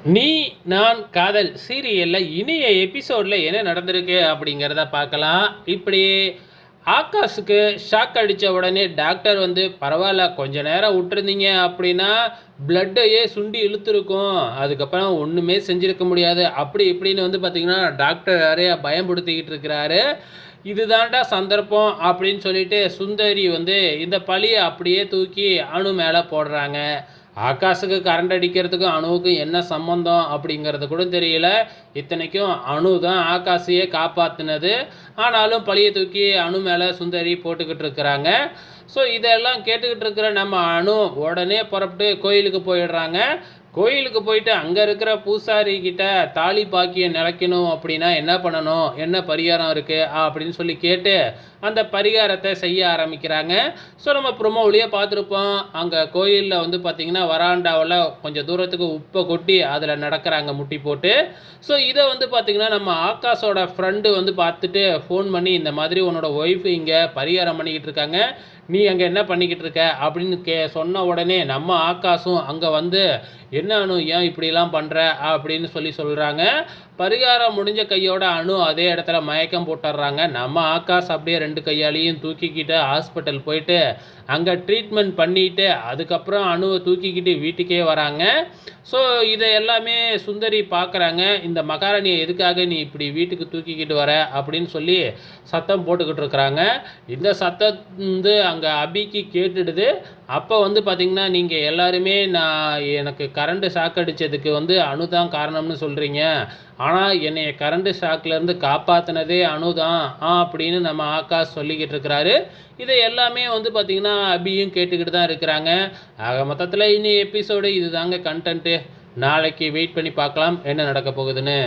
நீ நான் காதல் சீரியலில் இனிய எபிசோடில் என்ன நடந்திருக்கு அப்படிங்கிறத பார்க்கலாம். இப்படி ஆகாஷுக்கு ஷாக் அடித்த உடனே டாக்டர் வந்து பரவாயில்ல கொஞ்ச நேரம் விட்டுருந்தீங்க அப்படின்னா பிளட்டையே சுண்டி இழுத்துருக்கும், அதுக்கப்புறம் ஒன்றுமே செஞ்சுருக்க முடியாது அப்படி இப்படின்னு வந்து பார்த்திங்கன்னா டாக்டர் நிறைய பயம்படுத்திக்கிட்டு இருக்கிறாரு. இதுதான்டா சந்தர்ப்பம் அப்படின்னு சொல்லிட்டு சுந்தரி வந்து இந்த பழியை அப்படியே தூக்கி அணு மேலே போடுறாங்க. ஆகாஷுக்கு கரண்ட் அடிக்கிறதுக்கும் அணுவுக்கும் என்ன சம்மந்தம் அப்படிங்கிறது கூட தெரியல. இத்தனைக்கும் அணு தான் ஆகாஷையே காப்பாற்றினது. ஆனாலும் பழியை தூக்கி அணு மேலே சுந்தரி போட்டுக்கிட்டு இருக்கிறாங்க. ஸோ இதெல்லாம் கேட்டுக்கிட்டு இருக்கிற நம்ம அணு உடனே புறப்பட்டு கோயிலுக்கு போயிடுறாங்க. கோயிலுக்கு போயிட்டு அங்கே இருக்கிற பூசாரி கிட்ட தாலி பாக்கியம் நிலைக்கணும் அப்படின்னா என்ன பண்ணணும், என்ன பரிகாரம் இருக்குது அப்படின்னு சொல்லி கேட்டு அந்த பரிகாரத்தை செய்ய ஆரம்பிக்கிறாங்க. ஸோ நம்ம ப்ரொமோவிலேயே பார்த்துருப்போம், அங்கே கோயிலில் வந்து பார்த்திங்கன்னா வராண்டாவில் கொஞ்சம் தூரத்துக்கு உப்பை கொட்டி அதில் நடக்கிறாங்க முட்டி போட்டு. ஸோ இதை வந்து பார்த்திங்கன்னா நம்ம ஆகாஷோட ஃப்ரெண்டு வந்து பார்த்துட்டு ஃபோன் பண்ணி இந்த மாதிரி உன்னோட ஒய்ஃபு இங்கே பரிகாரம் பண்ணிக்கிட்டு இருக்காங்க, நீ அங்கே என்ன பண்ணிக்கிட்டு இருக்க அப்படின்னு சொன்ன உடனே நம்ம ஆகாஷும் அங்கே வந்து என்ன அணு ஏன் இப்படிலாம் பண்ணுற அப்படின்னு சொல்கிறாங்க. பரிகாரம் முடிஞ்ச கையோட அணு அதே இடத்துல மயக்கம் போட்டுடுறாங்க. நம்ம ஆகாஷ் அப்படியே 2 கையாலையும் தூக்கிக்கிட்டு ஹாஸ்பிட்டல் போயிட்டு அங்கே ட்ரீட்மெண்ட் பண்ணிவிட்டு அதுக்கப்புறம் அணுவை தூக்கிக்கிட்டு வீட்டுக்கே வராங்க. ஸோ இதை எல்லாமே சுந்தரி பார்க்குறாங்க. இந்த மகாராணியை எதுக்காக நீ இப்படி வீட்டுக்கு தூக்கிக்கிட்டு வர அப்படின்னு சொல்லி சத்தம் போட்டுக்கிட்டு இருக்கிறாங்க. இந்த சத்தம் வந்து அங்கே அபிக்கு கேட்டுடுது. அப்போ வந்து பார்த்திங்கன்னா நீங்கள் எல்லாருமே எனக்கு கரண்ட்டு ஷாக் அடித்ததுக்கு வந்து அணு தான் காரணம்னு சொல்கிறீங்க, ஆனால் என்னை கரண்ட்டு ஷாக்லேருந்து காப்பாற்றினதே அணு தான் அப்படின்னு நம்ம ஆகாஷ் சொல்லிக்கிட்டு இருக்கிறாரு. இதை எல்லாமே வந்து பார்த்திங்கன்னா அபியும் கேட்டுக்கிட்டு தான் இருக்கிறாங்க. ஆக மொத்தத்தில் இனி எபிசோடு இது தாங்க கண்டென்ட்டு. நாளைக்கு வெயிட் பண்ணி பார்க்கலாம் என்ன நடக்க போகுதுன்னு.